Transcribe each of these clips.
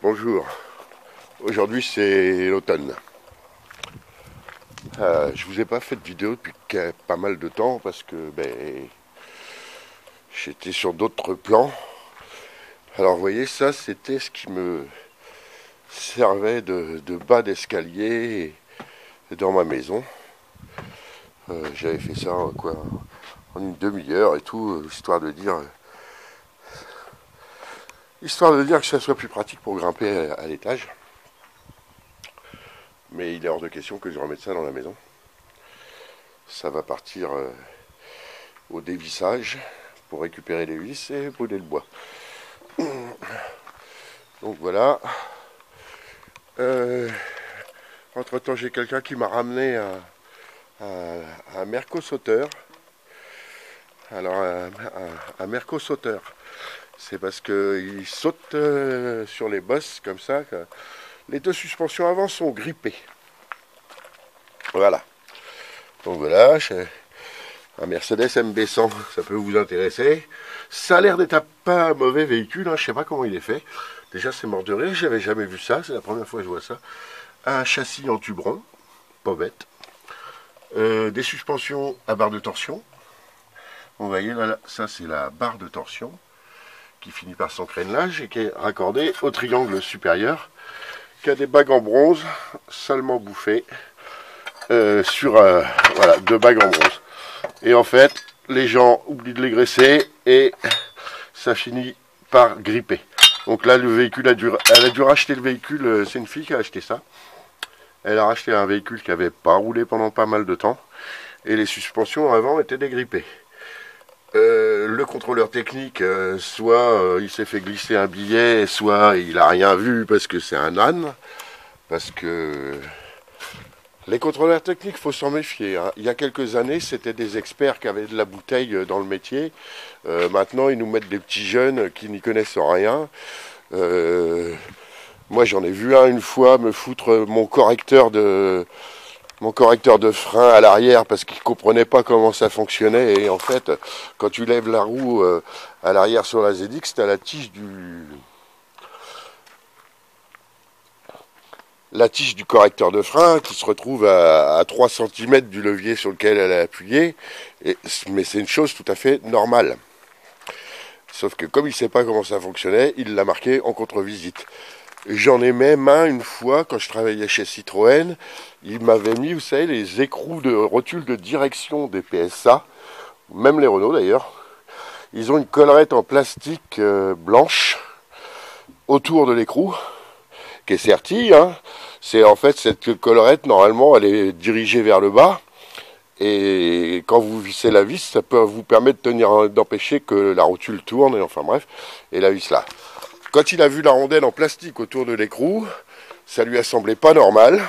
Bonjour, aujourd'hui c'est l'automne. Je vous ai pas fait de vidéo depuis pas mal de temps parce que j'étais sur d'autres plans. Alors vous voyez, ça c'était ce qui me servait de bas d'escalier dans ma maison. J'avais fait ça en une demi-heure et tout, histoire de dire que ça soit plus pratique pour grimper à l'étage. Mais il est hors de question que je remette ça dans la maison. Ça va partir au dévissage pour récupérer les vis et brûler le bois. Donc voilà. Entre temps, j'ai quelqu'un qui m'a ramené un merco-sauteur. Alors, un merco-sauteur, c'est parce qu'il saute sur les bosses comme ça. Que les deux suspensions avant sont grippées. Voilà. Donc voilà, un Mercedes MB100, ça peut vous intéresser. Ça a l'air d'être pas un mauvais véhicule, hein, je sais pas comment il est fait. Déjà c'est mort de rire, j'avais jamais vu ça, c'est la première fois que je vois ça. Un châssis en tubron, pas bête. Des suspensions à barre de torsion. Vous voyez là, ça c'est la barre de torsion qui finit par son crénelage et qui est raccordée au triangle supérieur, qui a des bagues en bronze, salement bouffées, voilà, deux bagues en bronze. Et en fait, les gens oublient de les graisser et ça finit par gripper. Donc là, le véhicule elle a dû racheter le véhicule, c'est une fille qui a acheté ça. Elle a racheté un véhicule qui n'avait pas roulé pendant pas mal de temps et les suspensions avant étaient dégrippées. Le contrôleur technique, soit il s'est fait glisser un billet, soit il n'a rien vu parce que c'est un âne, parce que les contrôleurs techniques, il faut s'en méfier. Hein. Il y a quelques années, c'était des experts qui avaient de la bouteille dans le métier. Maintenant, ils nous mettent des petits jeunes qui n'y connaissent rien. Moi, j'en ai vu un une fois me foutre mon correcteur de frein à l'arrière parce qu'il ne comprenait pas comment ça fonctionnait. Et en fait, quand tu lèves la roue à l'arrière sur la ZX, tu as la tige du correcteur de frein qui se retrouve à 3 cm du levier sur lequel elle a appuyé, mais c'est une chose tout à fait normale. Sauf que comme il ne sait pas comment ça fonctionnait, il l'a marqué en contre-visite. J'en ai même un une fois, quand je travaillais chez Citroën, il m'avait mis, vous savez, les écrous de rotule de direction des PSA, même les Renault d'ailleurs. Ils ont une collerette en plastique blanche autour de l'écrou, qui est sertie, hein. C'est en fait cette collerette, normalement, elle est dirigée vers le bas. Et quand vous vissez la vis, ça peut vous permettre d'empêcher que la rotule tourne, et enfin bref, et la vis là. Quand il a vu la rondelle en plastique autour de l'écrou, ça lui a semblé pas normal.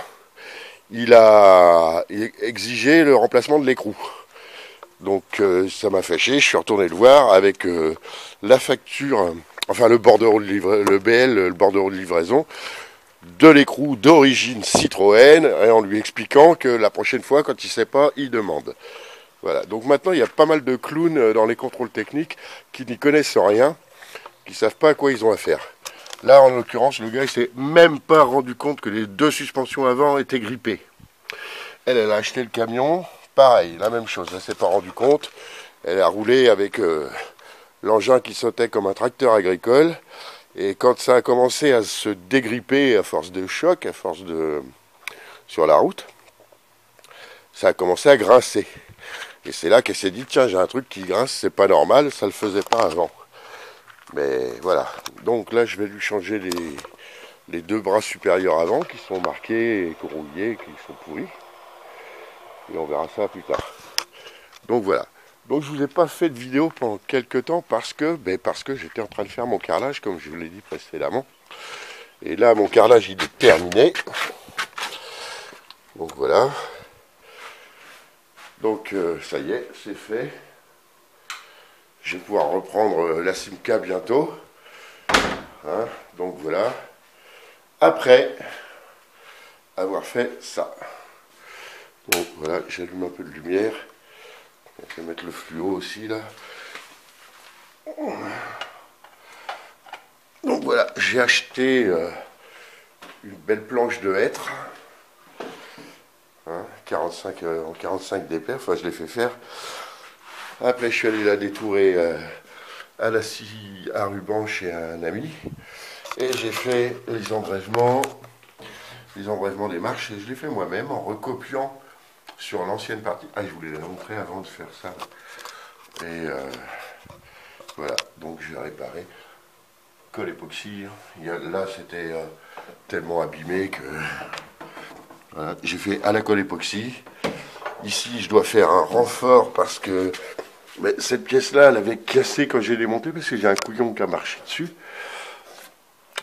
Il a exigé le remplacement de l'écrou. Donc ça m'a fâché, je suis retourné le voir avec la facture, enfin le bordereau de livraison, le BL, le bordereau de livraison, de l'écrou d'origine Citroën, et en lui expliquant que la prochaine fois, quand il ne sait pas, il demande. Voilà. Donc maintenant, il y a pas mal de clowns dans les contrôles techniques qui n'y connaissent rien, qui ne savent pas à quoi ils ont affaire. Là, en l'occurrence, le gars, il s'est même pas rendu compte que les deux suspensions avant étaient grippées. Elle a acheté le camion, pareil, la même chose, elle s'est pas rendu compte. Elle a roulé avec l'engin qui sautait comme un tracteur agricole. Et quand ça a commencé à se dégripper à force de choc, sur la route, ça a commencé à grincer. Et c'est là qu'elle s'est dit, tiens, j'ai un truc qui grince, c'est pas normal, ça le faisait pas avant. Mais voilà. Donc là, je vais lui changer les deux bras supérieurs avant, qui sont marqués et corroyés, qui sont pourris. Et on verra ça plus tard. Donc voilà. Donc je vous ai pas fait de vidéo pendant quelques temps parce que j'étais en train de faire mon carrelage, comme je vous l'ai dit précédemment. Et là, mon carrelage, il est terminé. Donc voilà. Donc ça y est, c'est fait. Je vais pouvoir reprendre la Simca bientôt. Hein, donc voilà. Après avoir fait ça. Donc voilà, j'allume un peu de lumière. Je vais mettre le fluo aussi là. Donc voilà, j'ai acheté une belle planche de hêtre, hein, 45, en 45 d'épaisseur, enfin je l'ai fait faire. Après je suis allé la détourer à la scie à ruban chez un ami. Et j'ai fait les embrèvements des marches, et je l'ai fait moi-même en recopiant sur l'ancienne partie. Ah, je voulais la montrer avant de faire ça. Et voilà, donc je vais réparer. Colle époxy. Là, c'était tellement abîmé que voilà, j'ai fait à la colle époxy. Ici, je dois faire un renfort parce que mais cette pièce-là, elle avait cassé quand j'ai démonté parce que j'ai un couillon qui a marché dessus.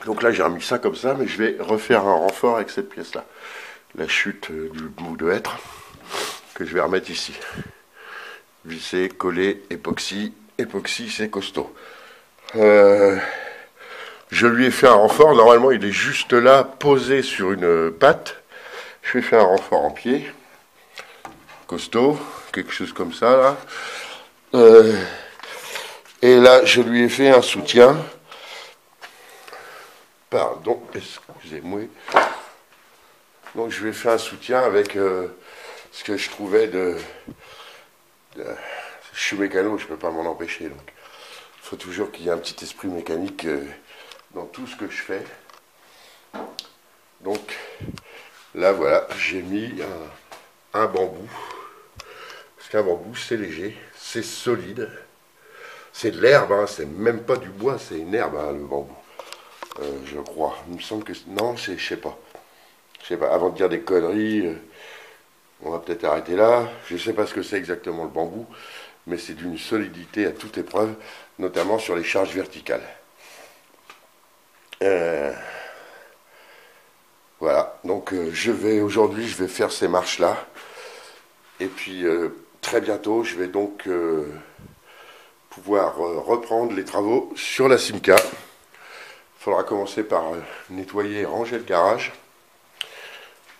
Donc là, j'ai remis ça comme ça, mais je vais refaire un renfort avec cette pièce-là. La chute du bout de hêtre que je vais remettre ici. Visser, coller, époxy. Époxy, c'est costaud. Je lui ai fait un renfort. Normalement, il est juste là, posé sur une patte. Je lui ai fait un renfort en pied. Costaud, quelque chose comme ça, là. Et là, je lui ai fait un soutien. Pardon, excusez-moi. Donc, je lui ai fait un soutien avec ce que je trouvais je suis mécano, je ne peux pas m'en empêcher. Donc, il faut toujours qu'il y ait un petit esprit mécanique dans tout ce que je fais. Donc, là, voilà, j'ai mis un bambou. Parce qu'un bambou, c'est léger, c'est solide. C'est de l'herbe, hein, c'est même pas du bois, c'est une herbe, hein, le bambou. Je crois. Il me semble que... Non, je sais pas. Je sais pas, avant de dire des conneries, on va peut-être arrêter là. Je sais pas ce que c'est exactement le bambou, mais c'est d'une solidité à toute épreuve, notamment sur les charges verticales. Voilà, donc aujourd'hui, je vais faire ces marches-là. Et puis, très bientôt, je vais donc pouvoir reprendre les travaux sur la Simca. Il faudra commencer par nettoyer et ranger le garage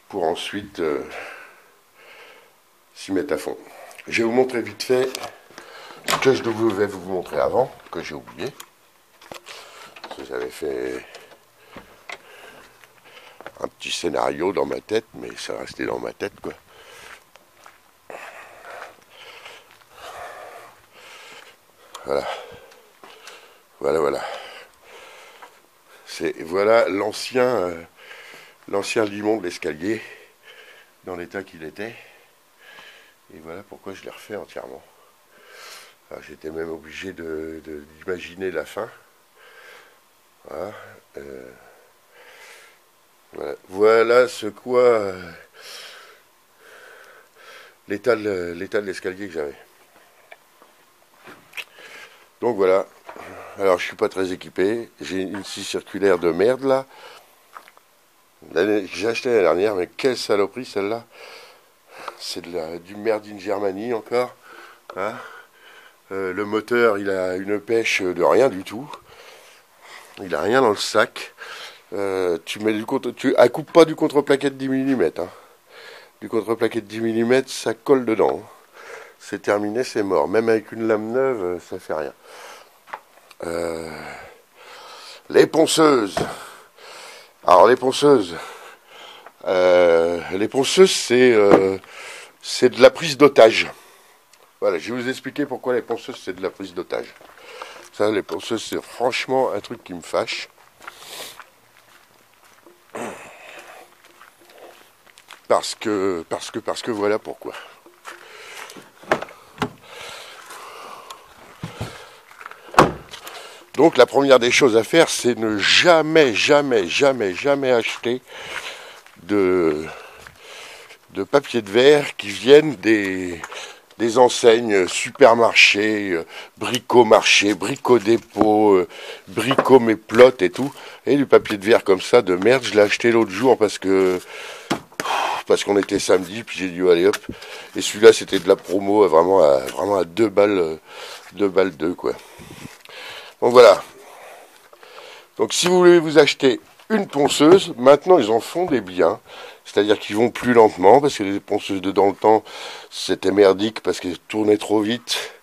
pour ensuite s'y mettre à fond. Je vais vous montrer vite fait ce que je devais vous montrer avant, que j'ai oublié. Parce que j'avais fait un petit scénario dans ma tête, mais ça restait dans ma tête, quoi. Voilà. Voilà. Voilà l'ancien limon de l'escalier, dans l'état qu'il était. Et voilà pourquoi je l'ai refait entièrement. J'étais même obligé d'imaginer la fin. Voilà. Voilà ce quoi l'état de l'escalier que j'avais. Donc voilà. Alors je suis pas très équipé. J'ai une scie circulaire de merde là. J'ai acheté l'année dernière, mais quelle saloperie celle-là. C'est du merde in Germany encore. Hein, le moteur, il a une pêche de rien du tout. Il a rien dans le sac. Tu coupe pas du contreplaqué de 10 mm. Hein. Du contreplaqué de 10 mm, ça colle dedans. C'est terminé, c'est mort. Même avec une lame neuve, ça fait rien. Les ponceuses. Alors les ponceuses, c'est de la prise d'otage. Voilà, je vais vous expliquer pourquoi les ponceuses c'est de la prise d'otage. Ça, les ponceuses, c'est franchement un truc qui me fâche. Parce que voilà pourquoi. Donc la première des choses à faire, c'est ne jamais acheter de papier de verre qui viennent des enseignes supermarchés, bricomarché, brico-dépôt, brico-méplot et tout. Et du papier de verre comme ça, de merde, je l'ai acheté l'autre jour parce qu'on était samedi, puis j'ai dit allez hop. Et celui-là, c'était de la promo, vraiment à 2 balles, 2 quoi. Donc voilà. Donc si vous voulez vous acheter une ponceuse, maintenant ils en font des biens. C'est-à-dire qu'ils vont plus lentement, parce que les ponceuses de dans le temps, c'était merdique, parce qu'elles tournaient trop vite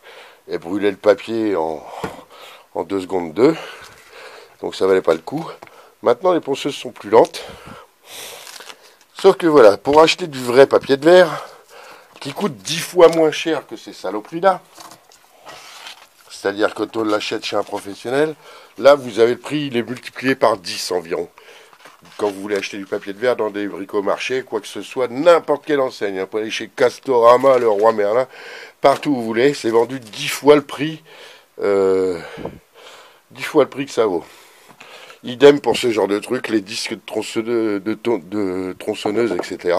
et brûlaient le papier en 2 secondes 2. Donc ça valait pas le coup. Maintenant les ponceuses sont plus lentes. Sauf que voilà, pour acheter du vrai papier de verre, qui coûte 10 fois moins cher que ces saloperies-là, c'est-à-dire quand on l'achète chez un professionnel, là vous avez le prix, il est multiplié par 10 environ. Quand vous voulez acheter du papier de verre dans des bricomarchés, quoi que ce soit, n'importe quelle enseigne, vous pouvez aller chez Castorama, le Roi Merlin, partout où vous voulez, c'est vendu 10 fois le prix, 10 fois le prix que ça vaut. Idem pour ce genre de truc, les disques de tronçonneuses, etc.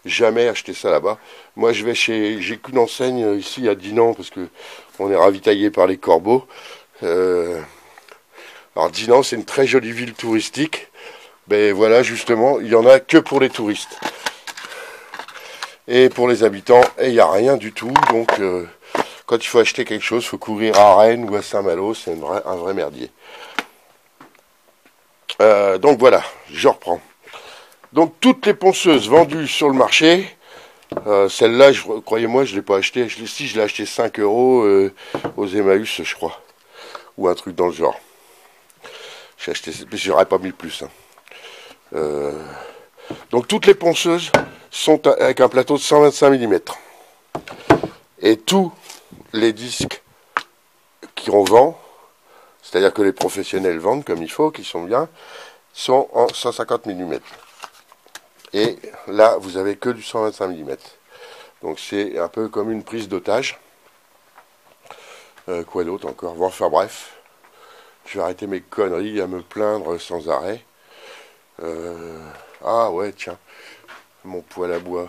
Jamais acheter ça là-bas. Moi, je vais j'ai qu'une enseigne ici à Dinan parce que on est ravitaillé par les corbeaux. Alors Dinan, c'est une très jolie ville touristique. Ben voilà, justement, il y en a que pour les touristes. Et pour les habitants, il n'y a rien du tout. Donc, quand il faut acheter quelque chose, il faut courir à Rennes ou à Saint-Malo. C'est un vrai merdier. Donc voilà, je reprends. Donc toutes les ponceuses vendues sur le marché, celle-là, croyez-moi, je ne l'ai pas achetée. Si, je l'ai acheté 5 euros aux Emmaüs, je crois. Ou un truc dans le genre. J'ai acheté, mais j'aurais pas mis plus. Hein. Donc toutes les ponceuses sont avec un plateau de 125 mm. Et tous les disques qu'on vend, c'est-à-dire que les professionnels vendent comme il faut, qui sont bien, sont en 150 mm. Et là, vous avez que du 125 mm. Donc c'est un peu comme une prise d'otage. Quoi d'autre encore? Bon, enfin bref, je vais arrêter mes conneries à me plaindre sans arrêt. Ah ouais, tiens, mon poêle à bois.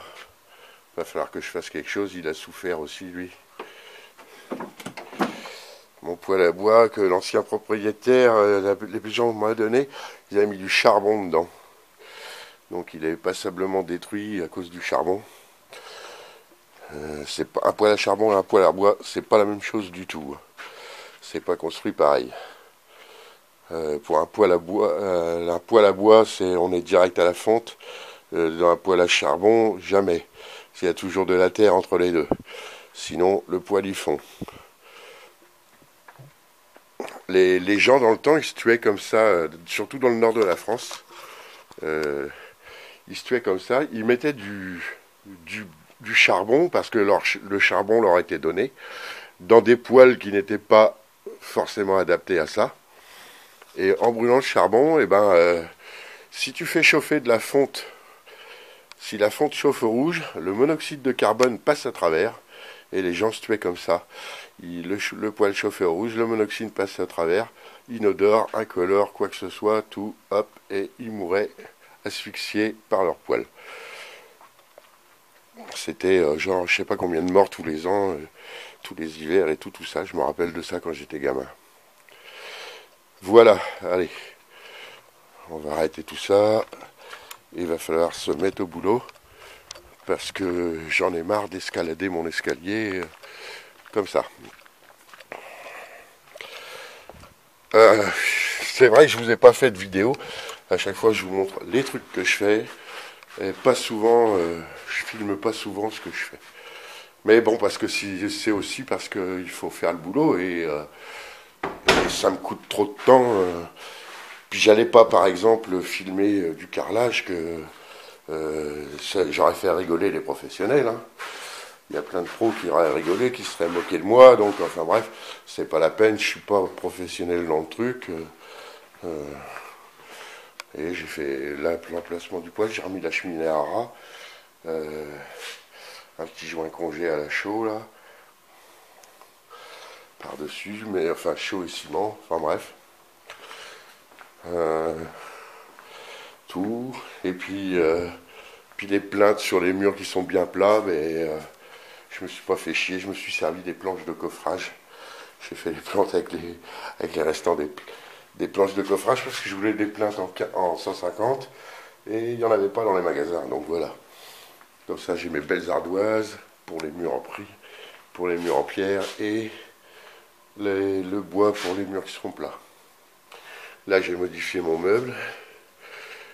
Va falloir que je fasse quelque chose, il a souffert aussi lui. Mon poêle à bois que l'ancien propriétaire, les gens m'ont donné, ils avaient mis du charbon dedans. Donc il est passablement détruit à cause du charbon. C'est pas un poêle à charbon et un poêle à bois, c'est pas la même chose du tout. C'est pas construit pareil. Pour un poêle à bois, on est direct à la fonte. Dans un poêle à charbon, jamais. Il y a toujours de la terre entre les deux. Sinon, le poêle y fond. Les gens dans le temps, ils se tuaient comme ça, surtout dans le nord de la France. Ils se tuaient comme ça. Ils mettaient du charbon, parce que le charbon leur était donné, dans des poêles qui n'étaient pas forcément adaptés à ça. Et en brûlant le charbon, si tu fais chauffer de la fonte, si la fonte chauffe au rouge, le monoxyde de carbone passe à travers, et les gens se tuaient comme ça. Le poêle chauffait au rouge, le monoxyde passe à travers, inodore, incolore, quoi que ce soit, tout, hop, et ils mouraient asphyxiés par leur poêle. C'était genre, je sais pas combien de morts tous les ans, tous les hivers et tout ça. Je me rappelle de ça quand j'étais gamin. Voilà, allez. On va arrêter tout ça. Il va falloir se mettre au boulot. Parce que j'en ai marre d'escalader mon escalier comme ça. C'est vrai que je vous ai pas fait de vidéo. À chaque fois, je vous montre les trucs que je fais. Et pas souvent, je filme pas souvent ce que je fais. Mais bon, parce que c'est aussi parce qu'il faut faire le boulot et ça me coûte trop de temps. Puis j'allais pas, par exemple, filmer du carrelage que j'aurais fait rigoler les professionnels. Hein. Il y a plein de pros qui auraient rigolé, qui seraient moqués de moi. Donc, enfin bref, c'est pas la peine. Je suis pas professionnel dans le truc. Et j'ai fait l'emplacement du poêle. J'ai remis la cheminée à ras. Un petit joint congé à la chaux là. Par-dessus, mais enfin chaud et ciment. Enfin bref. Tout. Et puis les plaintes sur les murs qui sont bien plats, mais je me suis pas fait chier, je me suis servi des planches de coffrage. J'ai fait les plantes avec les restants des planches de coffrage parce que je voulais des plaintes en 150 et il n'y en avait pas dans les magasins, donc voilà. Comme ça j'ai mes belles ardoises pour les murs en pierre et le bois pour les murs qui seront plats. Là j'ai modifié mon meuble.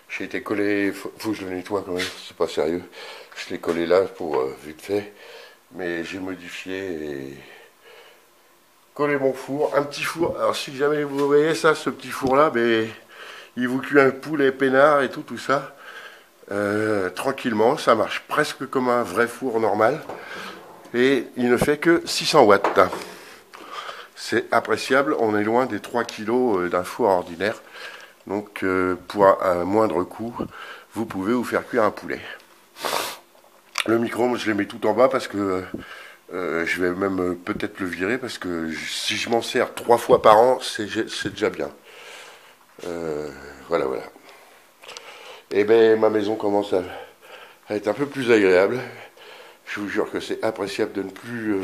J'ai été collé, faut que je le nettoie quand même, c'est pas sérieux. Je l'ai collé là pour vite fait, mais j'ai modifié coller mon four. Un petit four. Alors si jamais vous voyez ça, ce petit four là, ben, il vous cuit un poulet peinard et tout ça. Tranquillement, ça marche presque comme un vrai four normal. Et il ne fait que 600 watts. C'est appréciable, on est loin des 3 kg d'un four ordinaire. Donc pour un moindre coût, vous pouvez vous faire cuire un poulet. Le micro, je le mets tout en bas parce que je vais même peut-être le virer parce que si je m'en sers 3 fois par an, c'est déjà bien. Voilà. Et bien ma maison commence à être un peu plus agréable. Je vous jure que c'est appréciable de ne plus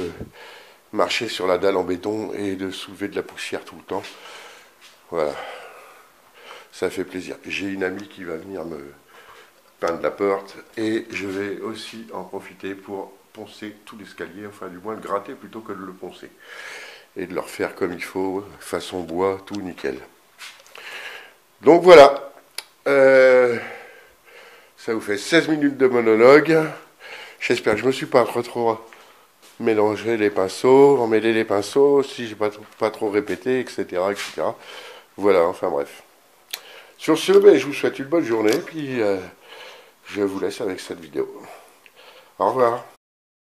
marcher sur la dalle en béton et de soulever de la poussière tout le temps. Voilà. Ça fait plaisir. J'ai une amie qui va venir me peindre la porte et je vais aussi en profiter pour poncer tout l'escalier, enfin du moins le gratter plutôt que de le poncer. Et de le refaire comme il faut, façon bois, tout nickel. Donc voilà. Ça vous fait 16 minutes de monologue. J'espère que je ne me suis pas trop mélangé les pinceaux, emmêlé les pinceaux, si j'ai pas trop répété, etc., etc. Voilà, enfin bref. Sur ce, ben, je vous souhaite une bonne journée, puis je vous laisse avec cette vidéo. Au revoir.